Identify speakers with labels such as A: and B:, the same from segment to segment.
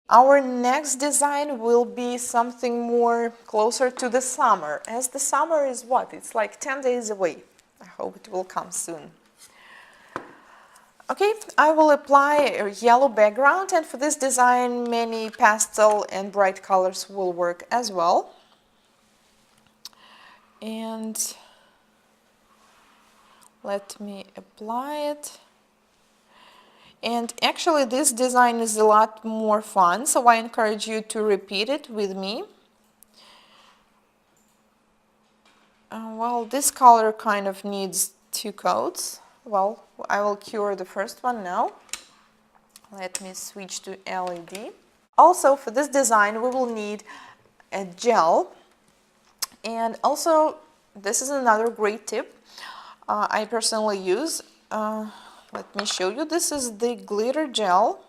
A: Our next design will be something more closer to the summer, as the summer is what? It's like 10 days away. I hope it will come soon. Okay, I will apply a yellow background, and for this design many pastel and bright colors will work as well. And let me apply it. And actually this design is a lot more fun, so I encourage you to repeat it with me. Well, this color kind of needs 2 coats. Well, I will cure the first one now. Let me switch to LED. Also, for this design we will need a gel. And also, this is another great tip I personally use. Let me show you. This is the glitter gel.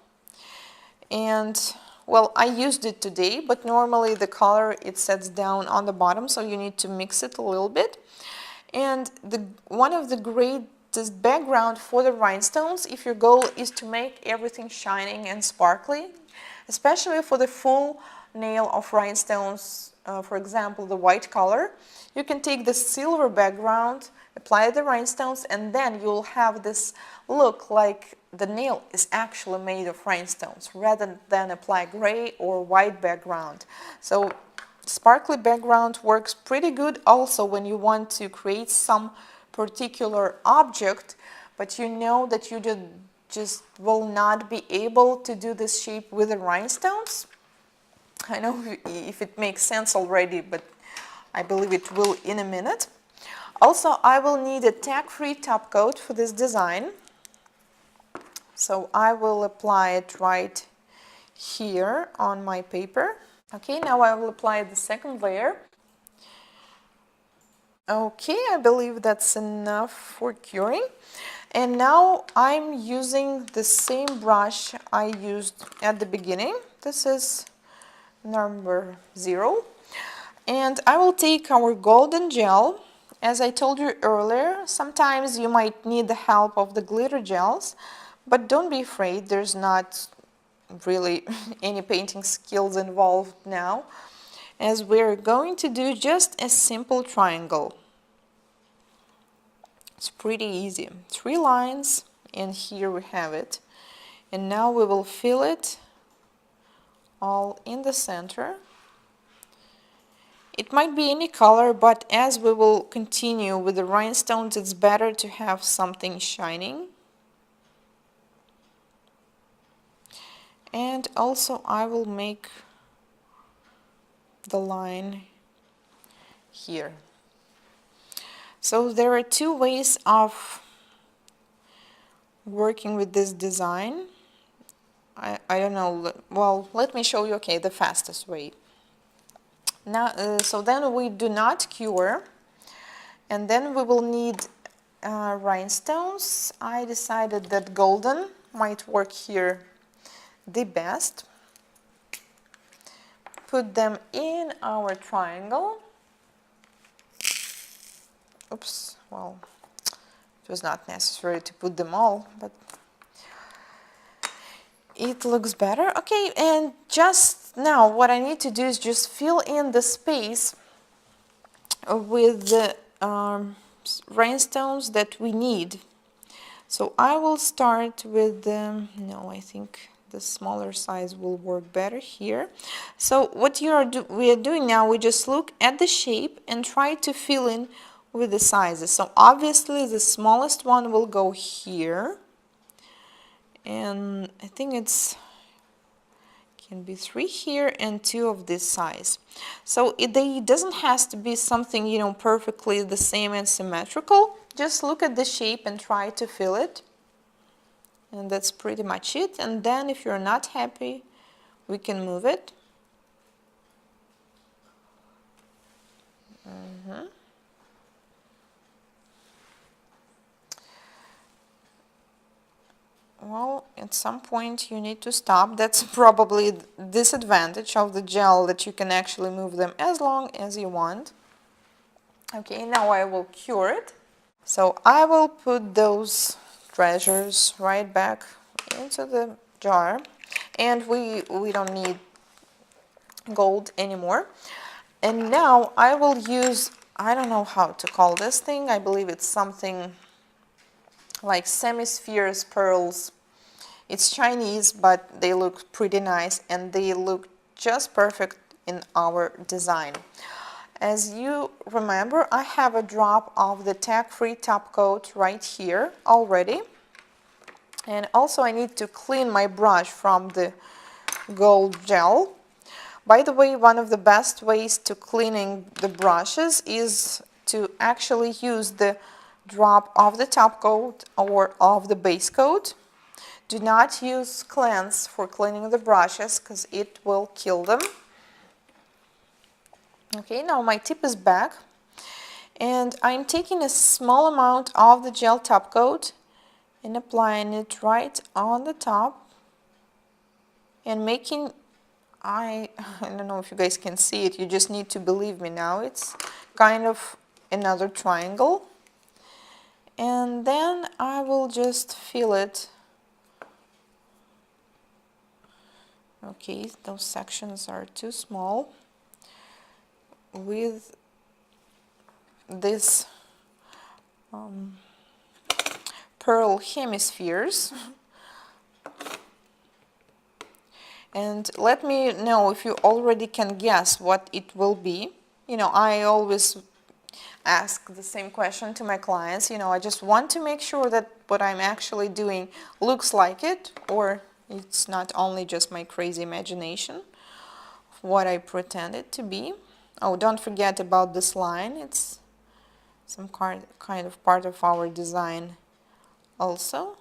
A: And well, I used it today, but normally the color it sets down on the bottom, so you need to mix it a little bit. And one of the greatest background for the rhinestones, if your goal is to make everything shining and sparkly, especially for the full nail of rhinestones, for example, the white color, you can take the silver background, apply the rhinestones, and then you'll have this look like the nail is actually made of rhinestones rather than apply gray or white background. So sparkly background works pretty good also when you want to create some particular object, but you know that you just will not be able to do this shape with the rhinestones. I know if it makes sense already, but I believe it will in a minute. Also, I will need a tack-free top coat for this design. So I will apply it right here on my paper. Okay, now I will apply the second layer. Okay, I believe that's enough for curing. And now I'm using the same brush I used at the beginning. This is number 0. And I will take our golden gel. As I told you earlier, sometimes you might need the help of the glitter gels, but don't be afraid, there's not really any painting skills involved now, as we're going to do just a simple triangle. It's pretty easy. 3 lines, and here we have it. And now we will fill it all in the center. It might be any color, but as we will continue with the rhinestones, it's better to have something shining. And also I will make the line here. So there are 2 ways of working with this design. I don't know, well, let me show you, okay, the fastest way. Now, so then we do not cure, and then we will need rhinestones. I decided that golden might work here the best. Put them in our triangle. Oops, well, it was not necessary to put them all, but it looks better. Okay, and just now what I need to do is just fill in the space with the rhinestones that we need. So I will start with the, no, I think the smaller size will work better here. So what we are doing now, we just look at the shape and try to fill in with the sizes. So obviously the smallest one will go here, and I think it's can be 3 here and 2 of this size. So it doesn't have to be something, you know, perfectly the same and symmetrical. Just look at the shape and try to fill it. And that's pretty much it. And then if you're not happy, we can move it. Well, at some point you need to stop. That's probably the disadvantage of the gel, that you can actually move them as long as you want. Okay, now I will cure it. So I will put those treasures right back into the jar. and we don't need gold anymore. And now I will use, I don't know how to call this thing, I believe it's something like semi-spheres pearls. It's Chinese, but they look pretty nice and they look just perfect in our design. As you remember, I have a drop of the tag-free top coat right here already. And also I need to clean my brush from the gold gel. By the way, one of the best ways to cleaning the brushes is to actually use the drop of the top coat or of the base coat. Do not use cleanse for cleaning the brushes because it will kill them. Okay, now my tip is back and I'm taking a small amount of the gel top coat and applying it right on the top and making, I don't know if you guys can see it, you just need to believe me now, it's kind of another triangle. And then I will just fill it. Okay, those sections are too small. With this pearl hemispheres. And let me know if you already can guess what it will be. You know, I always ask the same question to my clients. You know, I just want to make sure that what I'm actually doing looks like it, or it's not only just my crazy imagination of what I pretend it to be. Oh, don't forget about this line. It's some kind of part of our design also.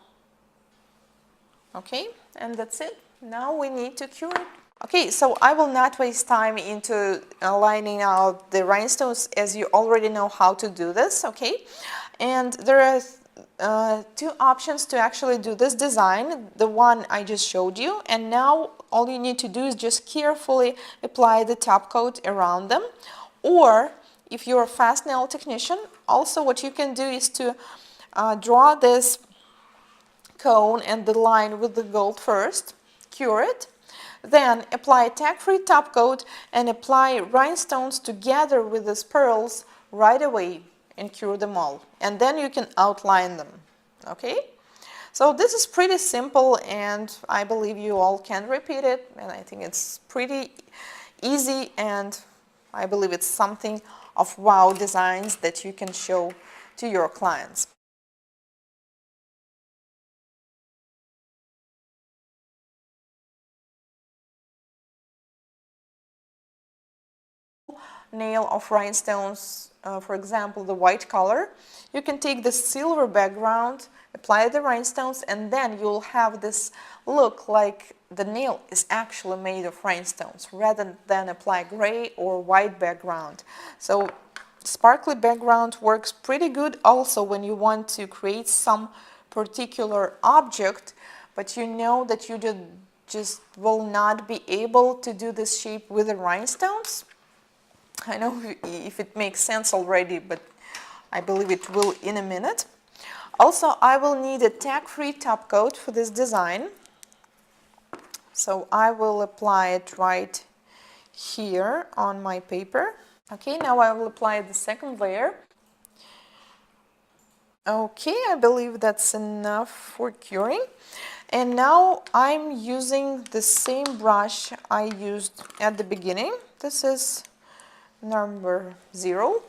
A: Okay, and that's it. Now we need to cure it. Okay, so I will not waste time into lining out the rhinestones, as you already know how to do this, okay? And there are two options to actually do this design. The one I just showed you, and now all you need to do is just carefully apply the top coat around them. Or if you're a fast nail technician, also what you can do is to draw this cone and the line with the gold first, cure it, then apply tag-free top coat and apply rhinestones together with these pearls right away and cure them all. And then you can outline them, okay? So this is pretty simple and I believe you all can repeat it, and I think it's pretty easy, and I believe it's something of wow designs that you can show to your clients. Nail of rhinestones, for example, the white color, you can take the silver background, apply the rhinestones, and then you'll have this look like the nail is actually made of rhinestones rather than apply gray or white background. So sparkly background works pretty good also when you want to create some particular object, but you know that you just will not be able to do this shape with the rhinestones. I know if it makes sense already, but I believe it will in a minute. Also, I will need a tag-free top coat for this design. So I will apply it right here on my paper. Okay, now I will apply the second layer. Okay, I believe that's enough for curing. And now I'm using the same brush I used at the beginning. This is number 0,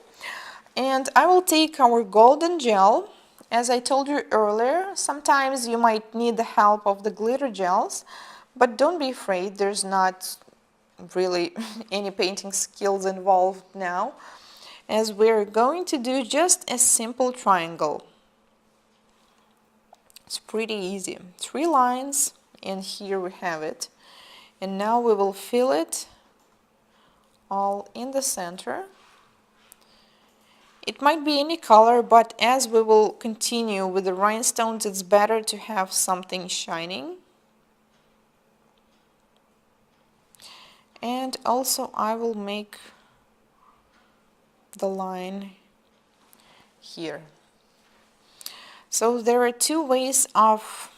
A: and I will take our golden gel. As I told you earlier, sometimes you might need the help of the glitter gels, but don't be afraid, there's not really any painting skills involved now, as we're going to do just a simple triangle. It's pretty easy, 3 lines, and here we have it. And now we will fill it all in the center. It might be any color, but as we will continue with the rhinestones, it's better to have something shining. And also I will make the line here. So there are 2 ways of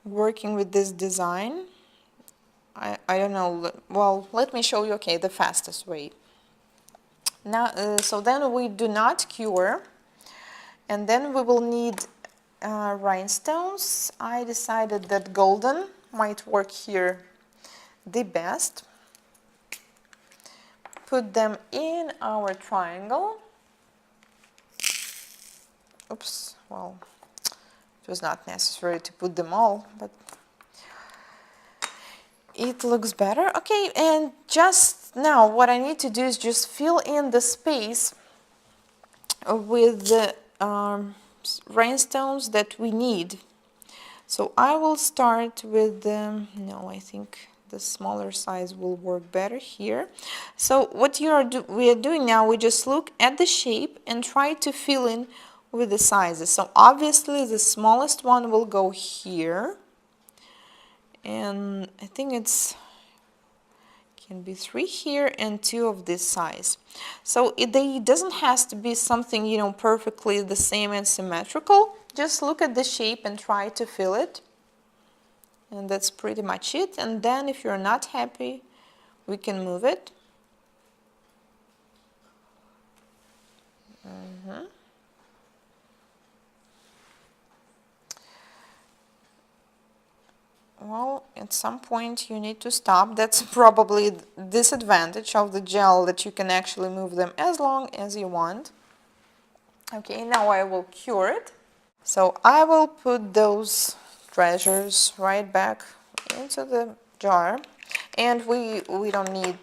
A: working with this design. I don't know, well, let me show you, okay, the fastest way. Now, so then we do not cure, and then we will need rhinestones. I decided that golden might work here the best. Put them in our triangle. Oops, well, it was not necessary to put them all, but it looks better. Okay, and just now what I need to do is just fill in the space with the rhinestones that we need. So I will start with the, no, I think the smaller size will work better here. So what we are doing now, we just look at the shape and try to fill in with the sizes. So obviously the smallest one will go here, and I think can be 3 here and 2 of this size. So it doesn't have to be something, you know, perfectly the same and symmetrical. Just look at the shape and try to fill it. And that's pretty much it. And then if you're not happy, we can move it. Well, at some point you need to stop. That's probably the disadvantage of the gel, that you can actually move them as long as you want. Okay, now I will cure it. So I will put those treasures right back into the jar, and we don't need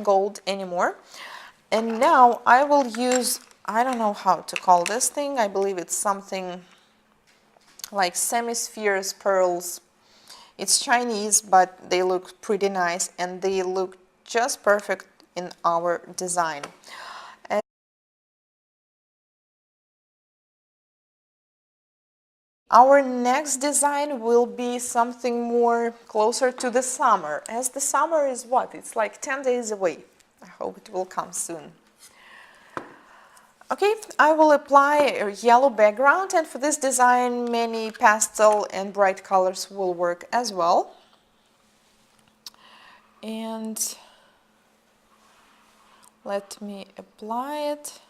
A: gold anymore. And now I will use, I don't know how to call this thing, I believe it's something like semi-spheres pearls. It's Chinese, but they look pretty nice and they look just perfect in our design. Our next design will be something more closer to the summer, as the summer is what? It's like 10 days away. I hope it will come soon. Okay, I will apply a yellow background, and for this design many pastel and bright colors will work as well. And let me apply it.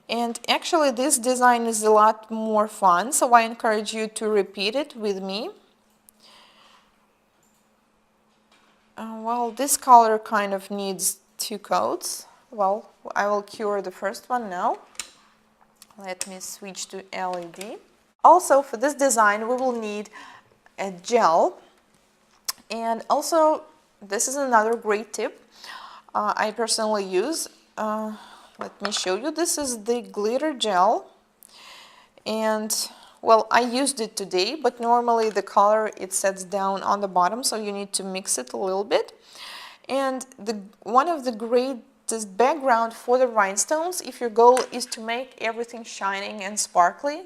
A: And actually this design is a lot more fun, so I encourage you to repeat it with me. Well, this color kind of needs 2 coats. Well, I will cure the first one now. Let me switch to LED. Also, for this design we will need a gel. And also, this is another great tip I personally use. Let me show you. This is the glitter gel, and well, I used it today, but normally the color, it sets down on the bottom, so you need to mix it a little bit. And one of the greatest background for the rhinestones, if your goal is to make everything shining and sparkly,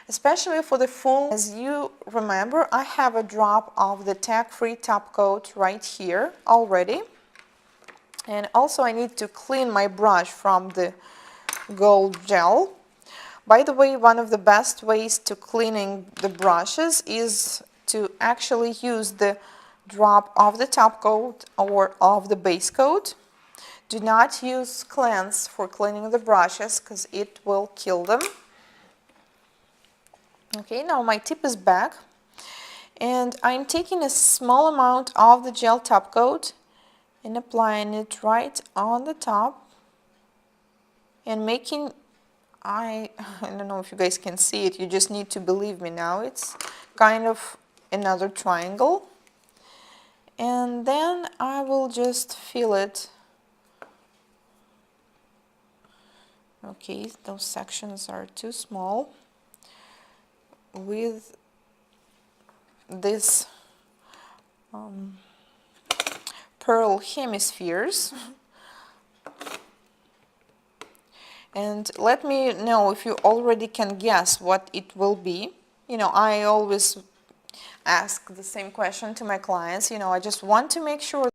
A: especially for the full, as you remember, I have a drop of the tag-free top coat right here already. And also I need to clean my brush from the gold gel. By the way, one of the best ways to cleaning the brushes is to actually use the drop of the top coat or of the base coat. Do not use cleanse for cleaning the brushes, because it will kill them. Okay, now my tip is back, and I'm taking a small amount of the gel top coat and applying it right on the top and making, I don't know if you guys can see it, you just need to believe me now, it's kind of another triangle. And then I will just fill it. Okay, those sections are too small. With this pearl hemispheres. And let me know if you already can guess what it will be. You know, I always ask the same question to my clients. You know, I just want to make sure